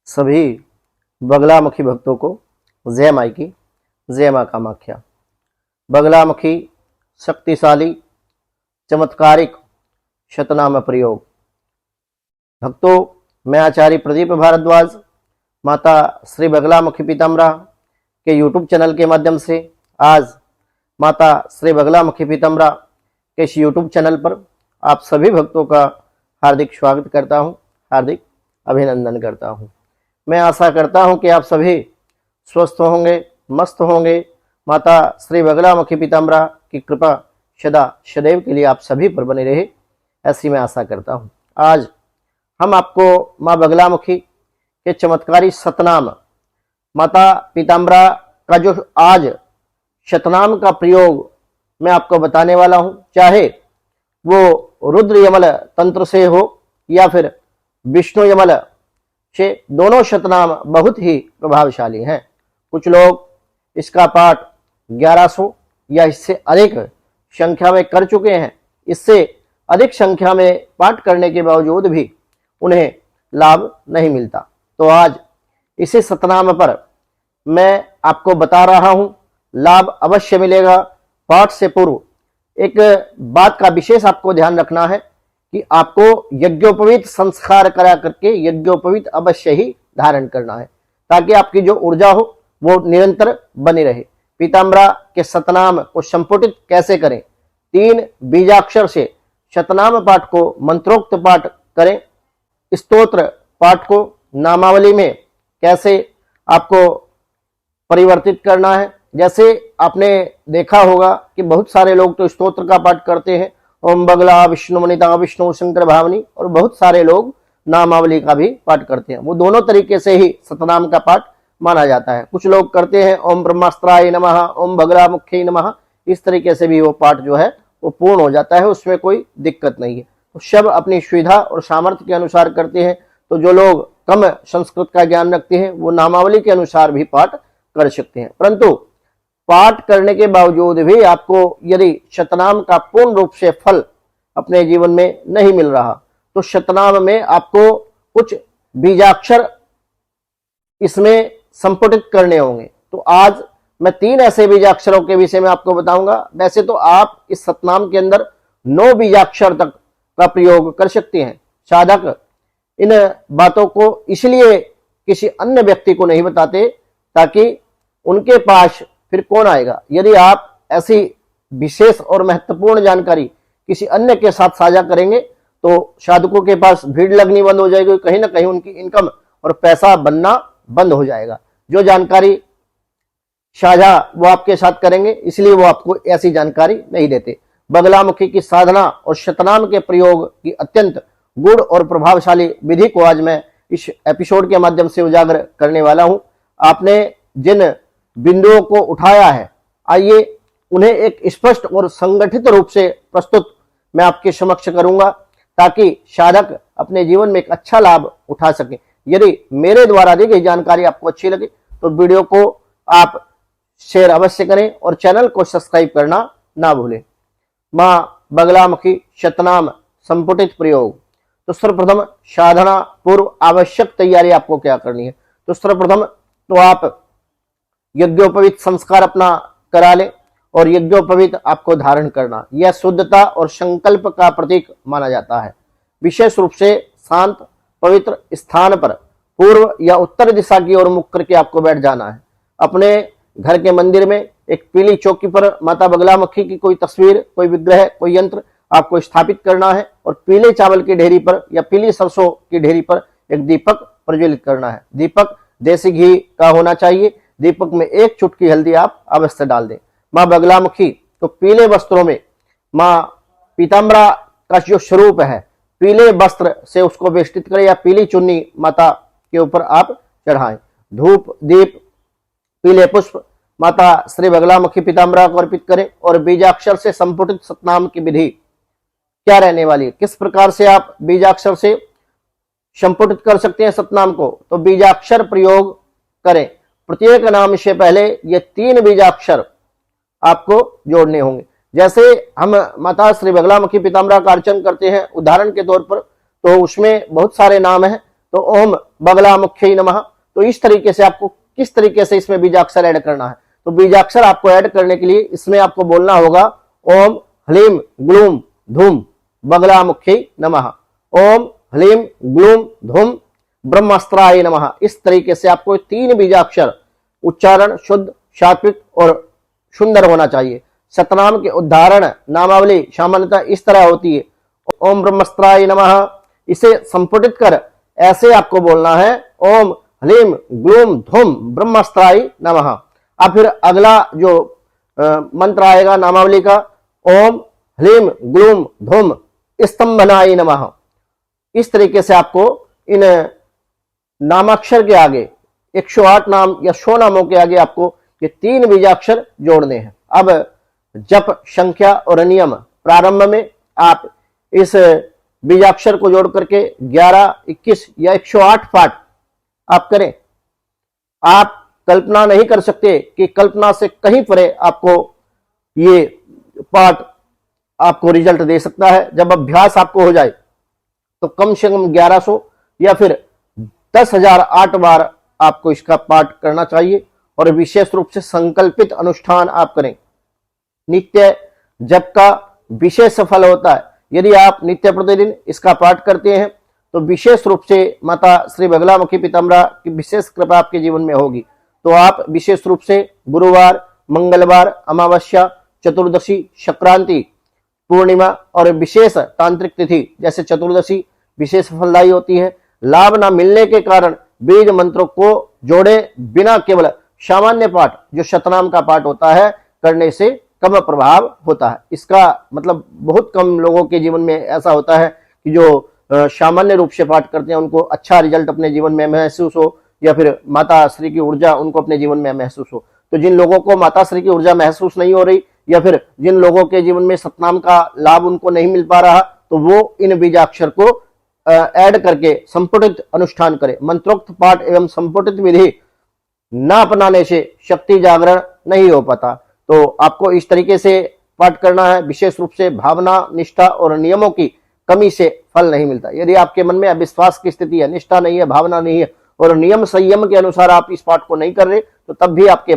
सभी बगलामुखी भक्तों को जय माई की, जय माँ कामाख्या। बगलामुखी शक्तिशाली चमत्कारिक शतनाम प्रयोग। भक्तों, मैं आचार्य प्रदीप भारद्वाज माता श्री बगलामुखी पीताम्बरा के यूट्यूब चैनल के माध्यम से आज माता श्री बगलामुखी पीताम्बरा के इस यूट्यूब चैनल पर आप सभी भक्तों का हार्दिक स्वागत करता हूं, हार्दिक अभिनंदन करता हूं। मैं आशा करता हूं कि आप सभी स्वस्थ होंगे, मस्त होंगे। माता श्री बगलामुखी पीताम्बरा की कृपा सदा सदैव के लिए आप सभी पर बनी रहे, ऐसी मैं आशा करता हूं। आज हम आपको माँ बगलामुखी के चमत्कारी शतनाम माता पीताम्बरा का जो आज शतनाम का प्रयोग मैं आपको बताने वाला हूं, चाहे वो रुद्र यमल तंत्र से हो या फिर विष्णु यमल से, दोनों शतनाम बहुत ही प्रभावशाली हैं। कुछ लोग इसका पाठ 1100 या इससे अधिक संख्या में कर चुके हैं। इससे अधिक संख्या में पाठ करने के बावजूद भी उन्हें लाभ नहीं मिलता। तो आज इसी शतनाम पर मैं आपको बता रहा हूं, लाभ अवश्य मिलेगा। पाठ से पूर्व एक बात का विशेष आपको ध्यान रखना है कि आपको यज्ञोपवीत संस्कार करा करके यज्ञोपवीत अवश्य ही धारण करना है, ताकि आपकी जो ऊर्जा हो वो निरंतर बनी रहे। पीताम्बरा के शतनाम को संपुटित कैसे करें? 3 बीजाक्षर से शतनाम पाठ को मंत्रोक्त पाठ करें। स्तोत्र पाठ को नामावली में कैसे आपको परिवर्तित करना है? जैसे आपने देखा होगा कि बहुत सारे लोग तो स्तोत्र का पाठ करते हैं, ओम बगला विष्णु मनिता विष्णु शंकर भावनी, और बहुत सारे लोग नामावली का भी पाठ करते हैं। वो दोनों तरीके से ही शतनाम का पाठ माना जाता है। कुछ लोग करते हैं ओम ब्रह्मास्त्राय नमः, ओम बगलामुखी नमः, इस तरीके से भी वो पाठ जो है वो पूर्ण हो जाता है, उसमें कोई दिक्कत नहीं है। तो सब अपनी सुविधा और सामर्थ्य के अनुसार करते हैं। तो जो लोग कम संस्कृत का ज्ञान रखते हैं वो नामावली के अनुसार भी पाठ कर सकते हैं। परंतु पाठ करने के बावजूद भी आपको यदि शतनाम का पूर्ण रूप से फल अपने जीवन में नहीं मिल रहा, तो शतनाम में आपको कुछ बीजाक्षर इसमें संपुटित करने होंगे। तो आज मैं 3 ऐसे बीजाक्षरों के विषय में आपको बताऊंगा। वैसे तो आप इस शतनाम के अंदर 9 बीजाक्षर तक का प्रयोग कर सकते हैं। साधक इन बातों को इसलिए किसी अन्य व्यक्ति को नहीं बताते ताकि उनके पास फिर कौन आएगा। यदि आप ऐसी विशेष और महत्वपूर्ण जानकारी किसी अन्य के साथ साझा करेंगे तो साधकों के पास भीड़ लगनी बंद हो जाएगी, कहीं ना कहीं उनकी इनकम और पैसा बनना बंद हो जाएगा। जो जानकारी साझा वो आपके साथ करेंगे, इसलिए वो आपको ऐसी जानकारी नहीं देते। बगलामुखी की साधना और शतनाम के प्रयोग की अत्यंत गूढ़ और प्रभावशाली विधि को आज मैं इस एपिसोड के माध्यम से उजागर करने वाला हूं। आपने जिन बिंदुओं को उठाया है, आइए उन्हें एक स्पष्ट और संगठित रूप से प्रस्तुत मैं आपके समक्ष करूंगा, ताकि साधक अपने जीवन में एक अच्छा लाभ उठा सके। यदि मेरे द्वारा दी गई जानकारी आपको अच्छी लगे तो वीडियो को आप शेयर अवश्य करें और चैनल को सब्सक्राइब करना ना भूलें। मां बगलामुखी शतनाम संपुटित प्रयोग। तो सर्वप्रथम साधना पूर्व आवश्यक तैयारी आपको क्या करनी है? तो सर्वप्रथम तो आप यज्ञोपवीत संस्कार अपना करा ले और यज्ञोपवीत आपको धारण करना, यह शुद्धता और संकल्प का प्रतीक माना जाता है। विशेष रूप से शांत पवित्र स्थान पर पूर्व या उत्तर दिशा की ओर मुख करके आपको बैठ जाना है। अपने घर के मंदिर में एक पीली चौकी पर माता बगलामुखी की कोई तस्वीर, कोई विग्रह, कोई यंत्र आपको स्थापित करना है और पीले चावल की ढेरी पर या पीली सरसों की ढेरी पर एक दीपक प्रज्वलित करना है। दीपक देसी घी का होना चाहिए। दीपक में 1 चुटकी हल्दी आप अवश्य डाल दें। मां बगलामुखी तो पीले वस्त्रों में, मां पीताम्बरा का जो स्वरूप है, पीले वस्त्र से उसको वेष्टित करें या पीली चुन्नी माता के ऊपर आप चढ़ाएं। धूप दीप पीले पुष्प माता श्री बगलामुखी पीताम्बरा को अर्पित करें और बीजाक्षर से संपुटित शतनाम की विधि क्या रहने वाली है, किस प्रकार से आप बीजाक्षर से संपुटित कर सकते हैं शतनाम को? तो बीजाक्षर प्रयोग करें। प्रत्येक नाम से पहले ये 3 बीजाक्षर आपको जोड़ने होंगे। जैसे हम माता श्री बगलामुखी पीताम्बरा का अर्चन करते हैं उदाहरण के तौर पर, तो उसमें बहुत सारे नाम हैं। तो ओम बगलामुख्यै नमः। तो इस तरीके से आपको किस तरीके से इसमें बीजाक्षर ऐड करना है, तो बीजाक्षर आपको ऐड करने के लिए इसमें आपको बोलना होगा ओम ह्लीम ग्लूम धूम बगलामुख्यै नमः, ओम ह्लीम ग्लूम धूम ब्रह्मास्त्राय नमः। इस तरीके से आपको 3 बीजाक्षर उच्चारण शुद्ध, सात्विक और सुंदर होना चाहिए। सतनाम के उदाहरण नामावली सामान्यतः इस तरह होती है, ओम ब्रह्मास्त्राय नमः। इसे संपुटित कर ऐसे आपको बोलना है, ओम ह्लीम ग्लूम धूम ब्रह्मास्त्राय नमः। अब फिर अगला जो मंत्र आएगा नामावली का, ओम ह्लीम ग्लूम धूम स्तंभनाय नमः। इस तरीके से आपको इन नामाक्षर के आगे 108 नाम या 100 नामों के आगे आपको ये 3 बीजाक्षर जोड़ने हैं। अब जप संख्या और नियम, प्रारंभ में आप इस बीजाक्षर को जोड़ करके 11, 21 या 108 पाठ आप करें। आप कल्पना नहीं कर सकते कि कल्पना से कहीं परे आपको ये पाठ आपको रिजल्ट दे सकता है। जब अभ्यास आपको हो जाए तो कम से कम 1100 या फिर 10,008 बार आपको इसका पाठ करना चाहिए और विशेष रूप से संकल्पित अनुष्ठान आप करें। नित्य जप का विशेष फल होता है। यदि आप नित्य प्रतिदिन इसका पाठ करते हैं तो विशेष रूप से माता श्री बगलामुखी पीताम्बरा की विशेष कृपा आपके जीवन में होगी। तो आप विशेष रूप से गुरुवार, मंगलवार, अमावस्या, चतुर्दशी, संक्रांति, पूर्णिमा और विशेष तांत्रिक तिथि जैसे चतुर्दशी विशेष फलदायी होती है। लाभ न मिलने के कारण बीज मंत्रों को जोड़े बिना केवल सामान्य पाठ जो शतनाम का पाठ होता है करने से कम प्रभाव होता है। इसका मतलब बहुत कम लोगों के जीवन में ऐसा होता है कि जो सामान्य रूप से पाठ करते हैं उनको अच्छा रिजल्ट अपने जीवन में महसूस हो या फिर माता श्री की ऊर्जा उनको अपने जीवन में महसूस हो। तो जिन लोगों को माता श्री की ऊर्जा महसूस नहीं हो रही या फिर जिन लोगों के जीवन में सतनाम का लाभ उनको नहीं मिल पा रहा, तो वो इन बीजाक्षर को ऐड करके संपुटित अनुष्ठान करें। मंत्रोक्त पाठ एवं संपुटित विधि न अपनाने से शक्ति जागरण नहीं हो पाता। तो आपको इस तरीके से पाठ करना है। विशेष रूप से भावना, निष्ठा और नियमों की कमी से फल नहीं मिलता। यदि आपके मन में अविश्वास की स्थिति है, निष्ठा नहीं है, भावना नहीं है और नियम संयम के अनुसार आप इस पाठ को नहीं कर रहे, तो तब भी आपके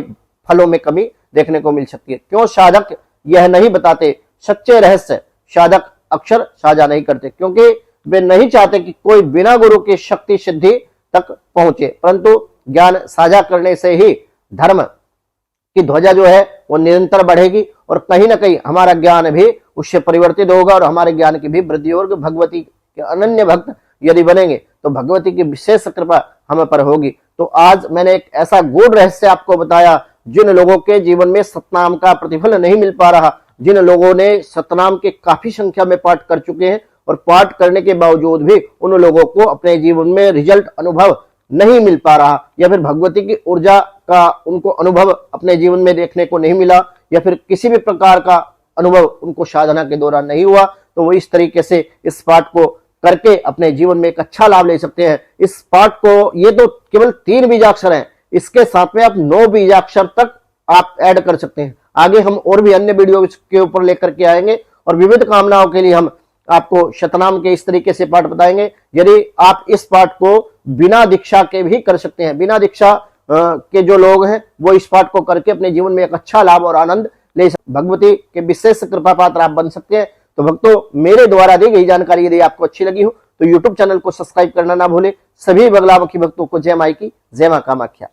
फलों में कमी देखने को मिल सकती है। क्यों साधक यह नहीं बताते, सच्चे रहस्य साधक अक्षर साझा नहीं करते, क्योंकि वे नहीं चाहते कि कोई बिना गुरु की शक्ति सिद्धि तक पहुंचे, परंतु ज्ञान साझा करने से ही धर्म की ध्वजा जो है वो निरंतर बढ़ेगी और कहीं ना कहीं हमारा ज्ञान भी उससे परिवर्तित होगा और हमारे ज्ञान की भी वृद्धि होगी। भगवती के अनन्य भक्त यदि बनेंगे तो भगवती की विशेष कृपा हम पर होगी। तो आज मैंने एक ऐसा गूढ़ रहस्य आपको बताया, जिन लोगों के जीवन में सतनाम का प्रतिफल नहीं मिल पा रहा, जिन लोगों ने सतनाम के काफी संख्या में पाठ कर चुके हैं और पाठ करने के बावजूद भी उन लोगों को अपने जीवन में रिजल्ट अनुभव नहीं मिल पा रहा या फिर भगवती की ऊर्जा का उनको अनुभव अपने जीवन में देखने को नहीं मिला या फिर किसी भी प्रकार का अनुभव उनको साधना के दौरान नहीं हुआ, तो वो इस तरीके से इस पाठ को करके अपने जीवन में एक अच्छा लाभ ले सकते हैं। इस पाठ को, ये तो केवल 3 बीजाक्षर हैं, इसके साथ में आप 9 बीजाक्षर तक आप ऐड कर सकते हैं। आगे हम और भी अन्य वीडियो के ऊपर लेकर के आएंगे और विविध कामनाओं के लिए हम आपको शतनाम के इस तरीके से पाठ बताएंगे। यदि आप इस पाठ को बिना दीक्षा के भी कर सकते हैं, बिना दीक्षा के जो लोग हैं वो इस पाठ को करके अपने जीवन में एक अच्छा लाभ और आनंद ले सकते, भगवती के विशेष कृपा पात्र आप बन सकते हैं। तो भक्तों, मेरे द्वारा दी गई जानकारी यदि आपको अच्छी लगी हो तो यूट्यूब चैनल को सब्सक्राइब करना ना भूले। सभी बगलामुखी भक्तों को जय माई की, जय मां कामाख्या।